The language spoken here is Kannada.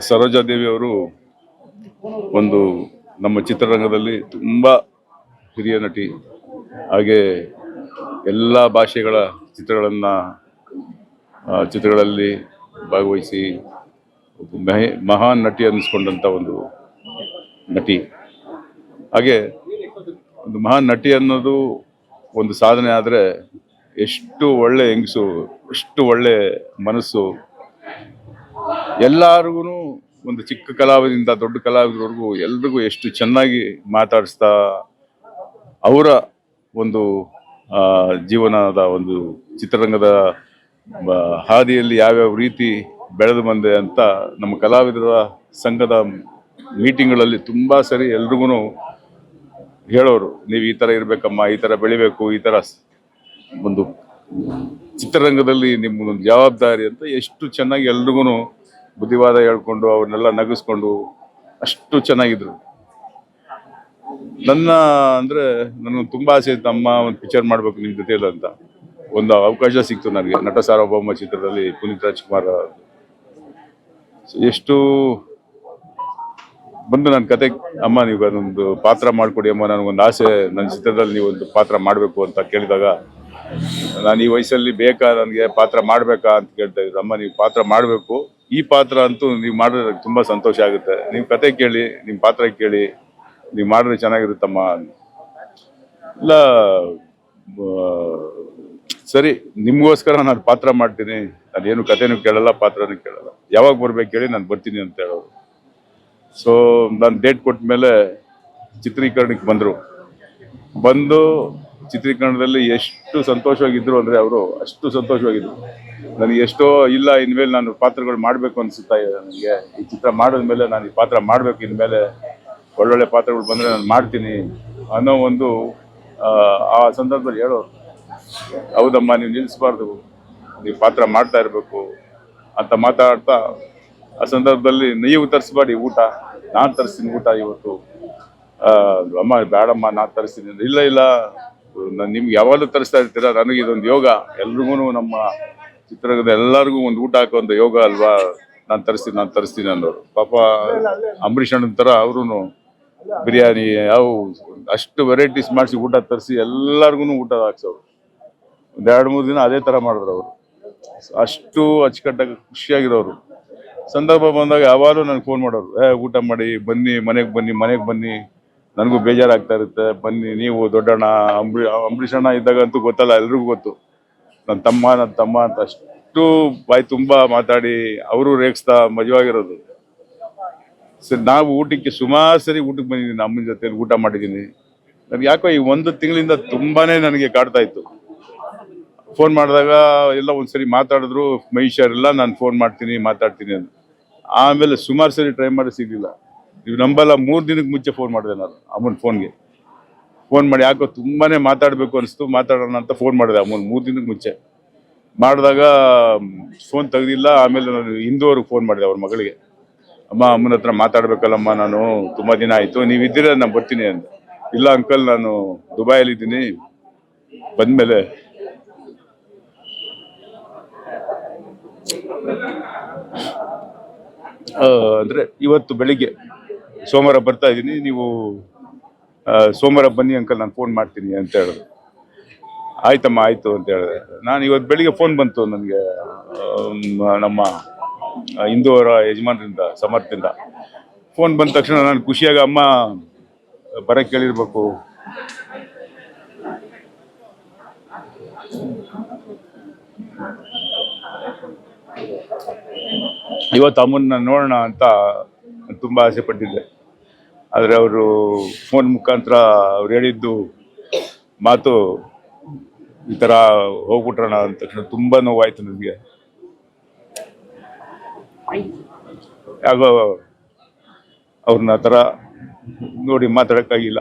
ಸರೋಜಾದೇವಿ ಅವರು ಒಂದು ನಮ್ಮ ಚಿತ್ರರಂಗದಲ್ಲಿ ತುಂಬ ಹಿರಿಯ ನಟಿ. ಹಾಗೆ ಎಲ್ಲ ಭಾಷೆಗಳ ಚಿತ್ರಗಳಲ್ಲಿ ಭಾಗವಹಿಸಿ ಮಹಾನ್ ನಟಿ ಅನ್ನಿಸ್ಕೊಂಡಂಥ ಒಂದು ನಟಿ. ಹಾಗೆ ಒಂದು ಮಹಾನ್ ನಟಿ ಅನ್ನೋದು ಒಂದು ಸಾಧನೆ ಆದರೆ ಎಷ್ಟು ಒಳ್ಳೆ ಹೆಂಗಸು, ಎಷ್ಟು ಒಳ್ಳೆ ಮನಸ್ಸು. ಎಲ್ಲರಿಗೂ ಒಂದು ಚಿಕ್ಕ ಕಲಾವಿದರಿಂದ ದೊಡ್ಡ ಕಲಾವಿದರವರೆಗೂ ಎಲ್ರಿಗೂ ಎಷ್ಟು ಚೆನ್ನಾಗಿ ಮಾತಾಡಿಸ್ತಾ ಅವರ ಒಂದು ಜೀವನದ ಒಂದು ಚಿತ್ರರಂಗದ ಹಾದಿಯಲ್ಲಿ ಯಾವ್ಯಾವ ರೀತಿ ಬೆಳೆದು ಬಂದೆ ಅಂತ ನಮ್ಮ ಕಲಾವಿದರ ಸಂಘದ ಮೀಟಿಂಗ್ಗಳಲ್ಲಿ ತುಂಬ ಸರಿ ಎಲ್ರಿಗೂ ಹೇಳೋರು, ನೀವು ಈ ಥರ ಇರಬೇಕಮ್ಮ, ಈ ಥರ ಬೆಳಿಬೇಕು, ಈ ಥರ ಒಂದು ಚಿತ್ರರಂಗದಲ್ಲಿ ನಿಮ್ಮದೊಂದು ಜವಾಬ್ದಾರಿ ಅಂತ ಎಷ್ಟು ಚೆನ್ನಾಗಿ ಎಲ್ರಿಗೂ ಬುದ್ಧಿವಾದ ಹೇಳ್ಕೊಂಡು ಅವ್ರನ್ನೆಲ್ಲ ನಗಿಸ್ಕೊಂಡು ಅಷ್ಟು ಚೆನ್ನಾಗಿದ್ರು. ನನಗೆ ತುಂಬ ಆಸೆ ಇತ್ತು, ಅಮ್ಮ ಒಂದು ಪಿಕ್ಚರ್ ಮಾಡಬೇಕು ನಿಮ್ಮ ಜೊತೆಯಲ್ಲಿ ಅಂತ. ಒಂದು ಅವಕಾಶ ಸಿಕ್ತು ನನಗೆ ನಟ ಸಾರ್ವಭೌಮ ಚಿತ್ರದಲ್ಲಿ ಪುನೀತ್ ರಾಜ್ಕುಮಾರ್ ಎಷ್ಟು ಬಂದು ನನ್ನ ಕತೆ, ಅಮ್ಮ ನೀವು ಅದೊಂದು ಪಾತ್ರ ಮಾಡಿಕೊಡಿ ಅಮ್ಮ, ನನಗೊಂದು ಆಸೆ, ನನ್ನ ಚಿತ್ರದಲ್ಲಿ ನೀವು ಒಂದು ಪಾತ್ರ ಮಾಡಬೇಕು ಅಂತ ಕೇಳಿದಾಗ ನಾನು ಈ ವಯಸ್ಸಲ್ಲಿ ನನಗೆ ಪಾತ್ರ ಮಾಡಬೇಕಾ ಅಂತ ಕೇಳ್ತಾ ಇದ್ರು. ಅಮ್ಮ ನೀವು ಪಾತ್ರ ಮಾಡಬೇಕು, ಈ ಪಾತ್ರ ಅಂತೂ ನೀವು ಮಾಡಿದ್ರೆ ತುಂಬ ಸಂತೋಷ ಆಗುತ್ತೆ, ನೀವು ಕತೆ ಕೇಳಿ, ನಿಮ್ಮ ಪಾತ್ರ ಕೇಳಿ, ನೀವು ಮಾಡಿದ್ರೆ ಚೆನ್ನಾಗಿರುತ್ತಮ್ಮ. ಇಲ್ಲ ಸರಿ, ನಿಮಗೋಸ್ಕರ ನಾನು ಪಾತ್ರ ಮಾಡ್ತೀನಿ, ನಾನೇನು ಕತೆನೂ ಕೇಳಲ್ಲ, ಪಾತ್ರನೂ ಕೇಳಲ್ಲ, ಯಾವಾಗ ಬರ್ಬೇಕು ಹೇಳಿ ನಾನು ಬರ್ತೀನಿ ಅಂತ ಹೇಳೋರು. ಸೊ ನಾನು ಡೇಟ್ ಕೊಟ್ಟ ಮೇಲೆ ಚಿತ್ರೀಕರಣಕ್ಕೆ ಬಂದು ಚಿತ್ರೀಕರಣದಲ್ಲಿ ಎಷ್ಟು ಸಂತೋಷವಾಗಿದ್ರು ಅಂದರೆ ಅವರು ಅಷ್ಟು ಸಂತೋಷವಾಗಿದ್ರು. ನನಗೆ ಎಷ್ಟೋ ಇಲ್ಲ, ಇನ್ಮೇಲೆ ನಾನು ಪಾತ್ರಗಳು ಮಾಡಬೇಕು ಅನಿಸುತ್ತಾ ಇದೆ ನನಗೆ. ಈ ಚಿತ್ರ ಮಾಡಿದ್ಮೇಲೆ ನಾನು ಈ ಪಾತ್ರ ಮಾಡಬೇಕು, ಇನ್ಮೇಲೆ ಒಳ್ಳೊಳ್ಳೆ ಪಾತ್ರಗಳು ಬಂದರೆ ನಾನು ಮಾಡ್ತೀನಿ ಅನ್ನೋ ಒಂದು ಆ ಸಂದರ್ಭದಲ್ಲಿ ಹೇಳೋರು. ಹೌದಮ್ಮ, ನೀವು ನಿಲ್ಲಿಸಬಾರ್ದು, ನೀವು ಪಾತ್ರ ಮಾಡ್ತಾ ಇರಬೇಕು ಅಂತ ಮಾತಾಡ್ತಾ ಆ ಸಂದರ್ಭದಲ್ಲಿ ನೀವು ತರಿಸ್ಬೇಡಿ ಊಟ, ನಾನು ತರಿಸ್ತೀನಿ ಊಟ ಇವತ್ತು, ಅಮ್ಮ ಬೇಡಮ್ಮ ನಾನು ತರಿಸ್ತೀನಿ. ಇಲ್ಲ ನಾನು ನಿಮ್ಗೆ ಯಾವಾಗಲೂ ತರಿಸ್ತಾ ಇರ್ತೀರ, ನನಗೆ ಇದೊಂದು ಯೋಗ, ಎಲ್ರಿಗೂ ನಮ್ಮ ಚಿತ್ರರಂಗದ ಎಲ್ಲರಿಗೂ ಒಂದು ಊಟ ಹಾಕೋ ಯೋಗ ಅಲ್ವಾ, ನಾನು ತರಿಸ್ತೀನಿ ಅನ್ನೋರು. ಪಾಪ ಅಂಬರೀಷ್ ಅಣ್ಣನ ಥರ ಅವರು ಬಿರಿಯಾನಿ ಅಷ್ಟು ವೆರೈಟೀಸ್ ಮಾಡಿಸಿ ಊಟ ತರಿಸಿ ಎಲ್ಲರಿಗೂ ಊಟ ಹಾಕ್ಸೋರು. ಒಂದು 2-3 ದಿನ ಅದೇ ಥರ ಮಾಡಿದ್ರು ಅವರು. ಅಷ್ಟು ಅಚ್ಚುಕಟ್ಟಾಗಿ ಖುಷಿಯಾಗಿರೋರು. ಸಂದರ್ಭ ಬಂದಾಗ ಯಾವಾಗಲೂ ನನಗೆ ಫೋನ್ ಮಾಡೋರು, ಊಟ ಮಾಡಿ ಬನ್ನಿ, ಮನೆಗೆ ಬನ್ನಿ, ನನಗೂ ಬೇಜಾರಾಗ್ತಾ ಇರುತ್ತೆ, ಬನ್ನಿ ನೀವು ದೊಡ್ಡಣ್ಣ. ಅಂಬರೀಷ್ ಅಣ್ಣ ಇದ್ದಾಗಂತೂ ಗೊತ್ತಲ್ಲ, ಎಲ್ರಿಗೂ ಗೊತ್ತು, ನನ್ನ ತಮ್ಮ ಅಂತ ಅಷ್ಟು ಬಾಯಿ ತುಂಬ ಮಾತಾಡಿ ಅವರು ರೇಗಿಸ್ತಾ ಮಜವಾಗಿರೋದು. ಸರಿ, ನಾವು ಊಟಕ್ಕೆ ಸುಮಾರು ಸರಿ ಊಟಕ್ಕೆ ಬಂದಿದ್ದೀನಿ, ಅಮ್ಮನ ಜೊತೆಲಿ ಊಟ ಮಾಡಿದ್ದೀನಿ. ನನಗೆ ಯಾಕೋ ಈ 1 ತಿಂಗಳಿಂದ ತುಂಬಾ ನನಗೆ ಕಾಡ್ತಾ ಇತ್ತು. ಫೋನ್ ಮಾಡಿದಾಗ ಎಲ್ಲ ಒಂದ್ಸರಿ ಮಾತಾಡಿದ್ರು, ಮಹಿಷಾರಿಲ್ಲ, ನಾನು ಫೋನ್ ಮಾತಾಡ್ತೀನಿ ಅಂತ. ಆಮೇಲೆ ಸುಮಾರು ಸರಿ ಟ್ರೈ ಮಾಡಿ ಸಿಗಲಿಲ್ಲ. ನೀವು ನಂಬಲ್ಲ, 3 ದಿನಕ್ಕೆ ಮುಂಚೆ ಫೋನ್ ಮಾಡಿದೆ ನಾನು ಅಮ್ಮನ ಫೋನ್ ಮಾಡಿ, ಯಾಕೋ ತುಂಬಾ ಮಾತಾಡಬೇಕು ಅನಿಸ್ತು, ಮಾತಾಡೋಣ ಅಂತ ಫೋನ್ ಮಾಡಿದೆ ಅಮ್ಮನ 3 ದಿನಕ್ಕೆ ಮುಂಚೆ. ಮಾಡಿದಾಗ ಫೋನ್ ತೆಗ್ದಿಲ್ಲ. ಆಮೇಲೆ ನಾನು ಹಿಂದೂವರೆಗೆ ಫೋನ್ ಮಾಡಿದೆ ಅವ್ರ ಮಗಳಿಗೆ, ಅಮ್ಮನ ಹತ್ರ ಮಾತಾಡ್ಬೇಕಲ್ಲಮ್ಮ, ನಾನು ತುಂಬ ದಿನ ಆಯಿತು, ನೀವು ಇದ್ದೀರ ನಾನು ಬರ್ತೀನಿ ಅಂತ. ಇಲ್ಲ ಅಂಕಲ್, ನಾನು ದುಬೈಯಲ್ಲಿದ್ದೀನಿ, ಬಂದಮೇಲೆ ಅಂದರೆ ಇವತ್ತು ಬೆಳಿಗ್ಗೆ ಸೋಮವಾರ ಬರ್ತಾ ಇದ್ದೀನಿ, ನೀವು ಸೋಮವಾರ ಬನ್ನಿ ಅಂಕಲ್, ನಾನು ಫೋನ್ ಮಾಡ್ತೀನಿ ಅಂತ ಹೇಳಿದ್ರು. ಆಯ್ತಮ್ಮ ಆಯಿತು ಅಂತ ಹೇಳಿದೆ. ನಾನು ಇವತ್ತು ಬೆಳಿಗ್ಗೆ ಫೋನ್ ಬಂತು ನನಗೆ ನಮ್ಮ ಹಿಂದೂವರ ಯಜಮಾನರಿಂದ, ಸಮರ್ಥದಿಂದ ಫೋನ್ ಬಂದ ತಕ್ಷಣ ನಾನು ಖುಷಿಯಾಗಿ, ಅಮ್ಮ ಬರಕ್ಕೆ ಕೇಳಿರ್ಬೇಕು, ಇವತ್ತು ಅಮ್ಮನ್ನ ನೋಡೋಣ ಅಂತ ತುಂಬ ಆಸೆ ಪಟ್ಟಿದ್ದೆ. ಆದರೆ ಅವರು ಫೋನ್ ಮುಖಾಂತರ ಅವ್ರು ಹೇಳಿದ್ದು ಮಾತು ಈ ಥರ ಹೋಗ್ಬಿಟ್ರೋಣ ಅಂದ ತಕ್ಷಣ ತುಂಬ ನೋವಾಯಿತು ನನಗೆ. ಯಾಕೋ ಅವ್ರನ್ನ ಆ ಥರ ನೋಡಿ ಮಾತಾಡೋಕ್ಕಾಗಿಲ್ಲ.